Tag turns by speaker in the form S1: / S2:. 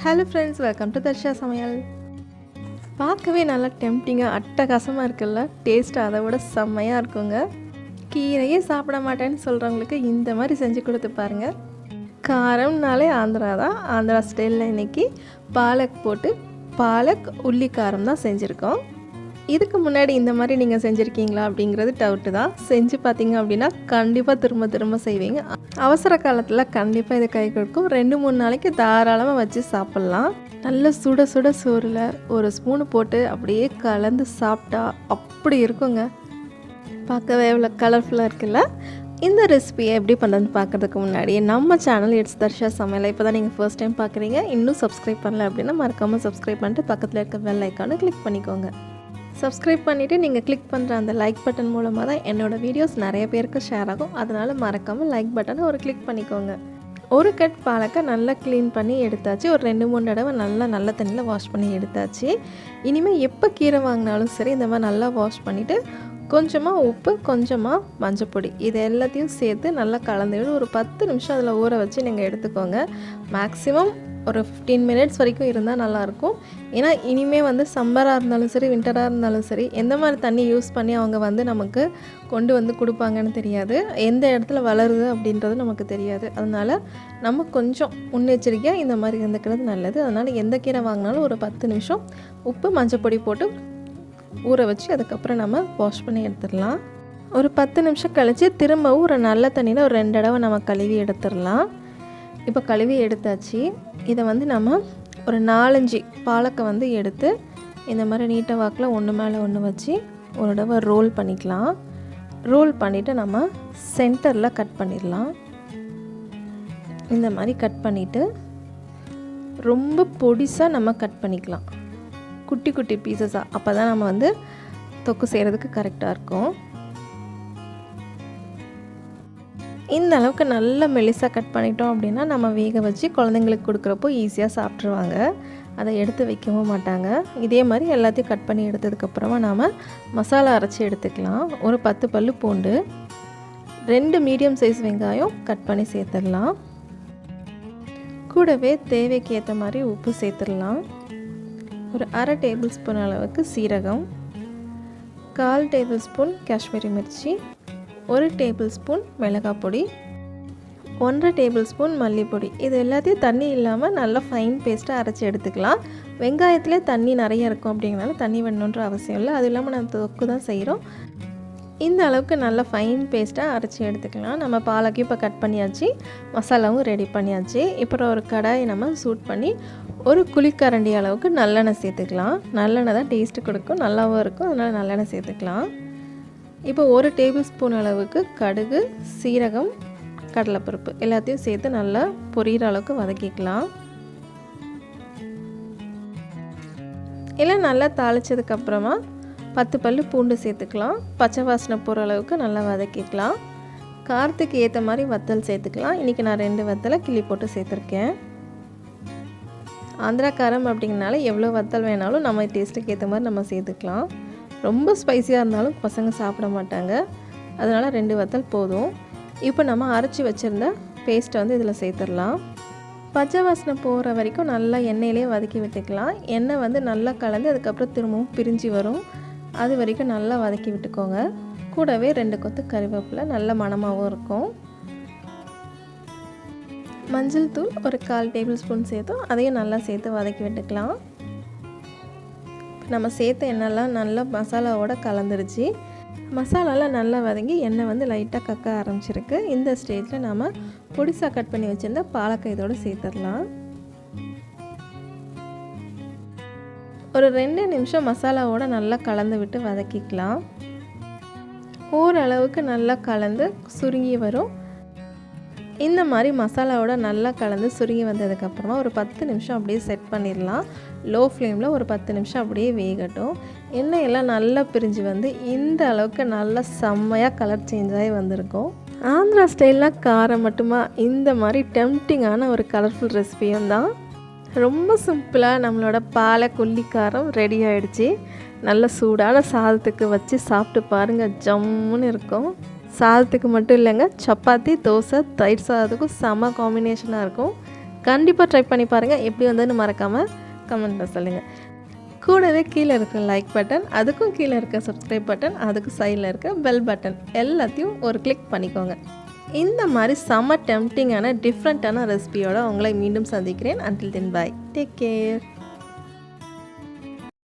S1: Hello friends, welcome to Darsha சமையல். பார்க்கவே நல்லா டெம்ப்டிங்காக அட்டகாசமாக இருக்குல்ல. டேஸ்ட்டு அதை விட செம்மையாக இருக்குங்க. கீரையே சாப்பிட மாட்டேன்னு சொல்கிறவங்களுக்கு இந்த மாதிரி செஞ்சு கொடுத்து பாருங்கள். காரம்னாலே ஆந்திரா தான். ஆந்திரா ஸ்டைலில் இன்றைக்கி பாலக் போட்டு பாலக் உள்ளி காரம் தான் செஞ்சுருக்கோம். இதுக்கு முன்னாடி இந்த மாதிரி நீங்கள் செஞ்சுருக்கீங்களா அப்படிங்கிறது டவுட்டு தான். செஞ்சு பார்த்தீங்க அப்படின்னா கண்டிப்பாக திரும்ப திரும்ப செய்வீங்க. அவசர காலத்தில் கண்டிப்பாக இது கை கொடுக்கும். 2-3 நாளைக்கு தாராளமாக வச்சு சாப்பிட்லாம். நல்ல சுட சுட சோறில் ஒரு ஸ்பூனு போட்டு அப்படியே கலந்து சாப்பிட்டா அப்படி இருக்குங்க. பார்க்கவே எவ்வளோ கலர்ஃபுல்லாக இருக்குல்ல. இந்த ரெசிபியை எப்படி பண்ணுறதுன்னு பார்க்குறதுக்கு முன்னாடி நம்ம சேனல் இட்ஸ் தர்ஷா சமையலை இப்போ தான் நீங்கள் ஃபர்ஸ்ட் டைம் பார்க்குறீங்க, இன்னும் சப்ஸ்கிரைப் பண்ணல அப்படின்னா மறக்காமல் சப்ஸ்கிரைப் பண்ணிட்டு பக்கத்தில் இருக்க பெல் ஐக்கானை கிளிக் பண்ணிக்கோங்க. சப்ஸ்கிரைப் பண்ணிவிட்டு நீங்கள் கிளிக் பண்ணுற அந்த லைக் பட்டன் மூலமாக தான் என்னோடய வீடியோஸ் நிறைய பேருக்கு ஷேர் ஆகும். அதனால் மறக்காமல் லைக் பட்டனை ஒரு கிளிக் பண்ணிக்கோங்க. ஒரு கட் பாலக்கை நல்லா க்ளீன் பண்ணி எடுத்தாச்சு. ஒரு 2-3 தடவை நல்ல தண்ணியில் வாஷ் பண்ணி எடுத்தாச்சு. இனிமேல் எப்போ கீரை வாங்கினாலும் சரி இந்த மாதிரி நல்லா வாஷ் பண்ணிவிட்டு கொஞ்சமாக உப்பு, கொஞ்சமாக மஞ்சப்பொடி இது எல்லாத்தையும் சேர்த்து நல்லா கலந்துவிட்டு ஒரு 10 நிமிஷம் அதில் ஊற வச்சு நீங்கள் எடுத்துக்கோங்க. மேக்ஸிமம் ஒரு 15 மினிட்ஸ் வரைக்கும் இருந்தால் நல்லாயிருக்கும். ஏன்னா இனிமேல் சம்மராக இருந்தாலும் சரி, வின்டராக இருந்தாலும் சரி, எந்த மாதிரி தண்ணி யூஸ் பண்ணி அவங்க நமக்கு கொண்டு வந்து கொடுப்பாங்கன்னு தெரியாது. எந்த இடத்துல வளருது அப்படின்றது நமக்கு தெரியாது. அதனால் நம்ம கொஞ்சம் முன்னெச்சரிக்கையாக இந்த மாதிரி இருந்துக்கிறது நல்லது. அதனால் எந்த கீரை வாங்கினாலும் ஒரு 10 நிமிஷம் உப்பு, மஞ்சப்பொடி போட்டு ஊற வச்சு அதுக்கப்புறம் நம்ம வாஷ் பண்ணி எடுத்துடலாம். ஒரு 10 நிமிஷம் கழித்து திரும்பவும் ஒரு நல்ல தண்ணியில் ஒரு 2 தடவை நம்ம கழுவி எடுத்துடலாம். இப்போ கழுவி எடுத்தாச்சு. இதை நம்ம ஒரு 4-5 பாலக்கை எடுத்து இந்த மாதிரி நீட்டை வாக்கில் ஒன்று மேலே ஒன்று வச்சு ஒரு தடவை ரோல் பண்ணிக்கலாம். ரோல் பண்ணிவிட்டு நம்ம சென்டரில் கட் பண்ணிடலாம். இந்த மாதிரி கட் பண்ணிவிட்டு ரொம்ப பொடிசாக நம்ம கட் பண்ணிக்கலாம். குட்டி குட்டி பீசஸாக, அப்போ தான் நம்ம தொக்கு செய்கிறதுக்கு கரெக்டாக இருக்கும். இந்த அளவுக்கு நல்ல மெலிசாக கட் பண்ணிட்டோம் அப்படின்னா நம்ம வேக வச்சு குழந்தைங்களுக்கு கொடுக்குறப்போ ஈஸியாக சாப்பிட்ருவாங்க. அதை எடுத்து வைக்கவும் மாட்டாங்க. இதே மாதிரி எல்லாத்தையும் கட் பண்ணி எடுத்ததுக்கப்புறமா நாம் மசாலா அரைச்சி எடுத்துக்கலாம். ஒரு 10 பல்லு பூண்டு, 2 மீடியம் சைஸ் வெங்காயம் கட் பண்ணி சேர்த்துடலாம். கூடவே தேவைக்கு ஏற்ற மாதிரி உப்பு சேர்த்துடலாம். ஒரு 1/2 டேபிள் ஸ்பூன் அளவுக்கு சீரகம், 1/4 table spoon Kashmiri Mirchi, 1 table spoon மிளகாய் பொடி, 1/2 டேபிள் ஸ்பூன் மல்லிப்பொடி. இது எல்லாத்தையும் தண்ணி இல்லாமல் நல்லா ஃபைன் பேஸ்ட்டாக அரைச்சி எடுத்துக்கலாம். வெங்காயத்துலேயே தண்ணி நிறைய இருக்கும் அப்படிங்கிறனால தண்ணி வேணுன்ற அவசியம் இல்லை. அது இல்லாமல் நம்ம தொக்கு தான் செய்கிறோம். இந்த அளவுக்கு நல்லா ஃபைன் பேஸ்ட்டாக அரைச்சி எடுத்துக்கலாம். நம்ம பாலக்கையும் இப்போ கட் பண்ணியாச்சு, மசாலாவும் ரெடி பண்ணியாச்சு. இப்போ ஒரு கடாயை நம்ம சூட் பண்ணி ஒரு குழிக்கரண்டி அளவுக்கு நல்லெண்ணெய் சேர்த்துக்கலாம். நல்லெண்ணெய் தான் டேஸ்ட்டு கொடுக்கும், நல்லாவும் இருக்கும். அதனால் நல்லெண்ணெய் சேர்த்துக்கலாம். இப்போ 1 டேபிள் ஸ்பூன் அளவுக்கு கடுகு, சீரகம், கடலைப்பருப்பு எல்லாத்தையும் சேர்த்து நல்லா பொரியிற அளவுக்கு வதக்கிக்கலாம். எல்லாம் நல்லா தாளித்ததுக்கப்புறமா 10 பல்லு பூண்டு சேர்த்துக்கலாம். பச்சை வாசனை போகிற அளவுக்கு நல்லா வதக்கிக்கலாம். காரத்துக்கு ஏற்ற மாதிரி வத்தல் சேர்த்துக்கலாம். இன்றைக்கி நான் 2 வத்தலை கிள்ளி போட்டு சேர்த்துருக்கேன். ஆந்திரா காரம் அப்படிங்கிறனால எவ்வளோ வத்தல் வேணாலும் நம்ம டேஸ்ட்டுக்கு ஏற்ற மாதிரி நம்ம சேர்த்துக்கலாம். ரொம்ப ஸ்பைஸியாக இருந்தாலும் பசங்க சாப்பிட மாட்டாங்க. அதனால் 2 வத்தல் போதும். இப்போ நம்ம அரைச்சி வச்சுருந்த பேஸ்ட்டை இதில் சேர்த்துடலாம். பச்சை வாசனை போகிற வரைக்கும் நல்லா எண்ணெயிலே வதக்கி விட்டுக்கலாம். எண்ணெய் நல்லா கலந்து அதுக்கப்புறம் திரும்பவும் பிரிஞ்சு வரும். அது வரைக்கும் நல்லா வதக்கி விட்டுக்கோங்க. கூடவே 2 கொத்து கறிவேப்பிலை நல்ல மணமாகவும் இருக்கும். மஞ்சள் தூள் ஒரு 1/4 டேபிள் ஸ்பூன் சேர்த்தோம். அதையும் நல்லா சேர்த்து வதக்கி விட்டுக்கலாம். நம்ம சேர்த்த எண்ணெய்லாம் நல்லா மசாலாவோட கலந்துருச்சு. மசாலாலாம் நல்லா வதங்கி எண்ணெய் லைட்டாக கக்க ஆரம்பிச்சிருக்கு. இந்த ஸ்டேஜில் நம்ம பொடிசாக கட் பண்ணி வச்சுருந்த பாலக்காய் இதோடு சேர்த்துடலாம். ஒரு 2 நிமிஷம் மசாலாவோட நல்லா கலந்து விட்டு வதக்கிக்கலாம். ஓரளவுக்கு நல்லா கலந்து சுருங்கி வரும். இந்த மாதிரி மசாலாவோட நல்லா கலந்து சுருங்கி வந்ததுக்கப்புறமா ஒரு 10 நிமிஷம் அப்படியே செட் பண்ணிடலாம். லோ ஃப்ளேமில் ஒரு 10 நிமிஷம் அப்படியே வேகட்டும். எண்ணெயெல்லாம் நல்லா பிரிஞ்சு இந்த அளவுக்கு நல்லா செம்மையாக கலர் சேஞ்ச் ஆகி வந்திருக்கும். ஆந்திரா ஸ்டைலில் காரம் மட்டுமா, இந்த மாதிரி டெம்ப்டிங்கான ஒரு கலர்ஃபுல் ரெசிபியும் தான். ரொம்ப சிம்பிளாக நம்மளோட பாலக் உள்ளி காரம் ரெடி ஆகிடுச்சு. நல்ல சூடான சாதத்துக்கு வச்சு சாப்பிட்டு பாருங்கள், ஜம்முன்னு இருக்கும். சாதத்துக்கு மட்டும் இல்லைங்க, சப்பாத்தி, தோசை, தயிர் சாதத்துக்கும் செம்ம காம்பினேஷனாக இருக்கும். கண்டிப்பாக ட்ரை பண்ணி பாருங்கள். எப்படி வந்ததுன்னு மறக்காமல் கமெண்ட்டில் சொல்லுங்கள். கூடவே கீழே இருக்க லைக் பட்டன், அதுக்கும் கீழே இருக்க சப்ஸ்கிரைப் பட்டன், அதுக்கும் சைடில் இருக்க பெல் பட்டன் எல்லாத்தையும் ஒரு கிளிக் பண்ணிக்கோங்க. இந்த மாதிரி செம்ம டெம்ப்டிங்கான டிஃப்ரெண்ட்டான ரெசிபியோடு உங்களை மீண்டும் சந்திக்கிறேன். அன்டில் தென் பாய், டேக் கேர்.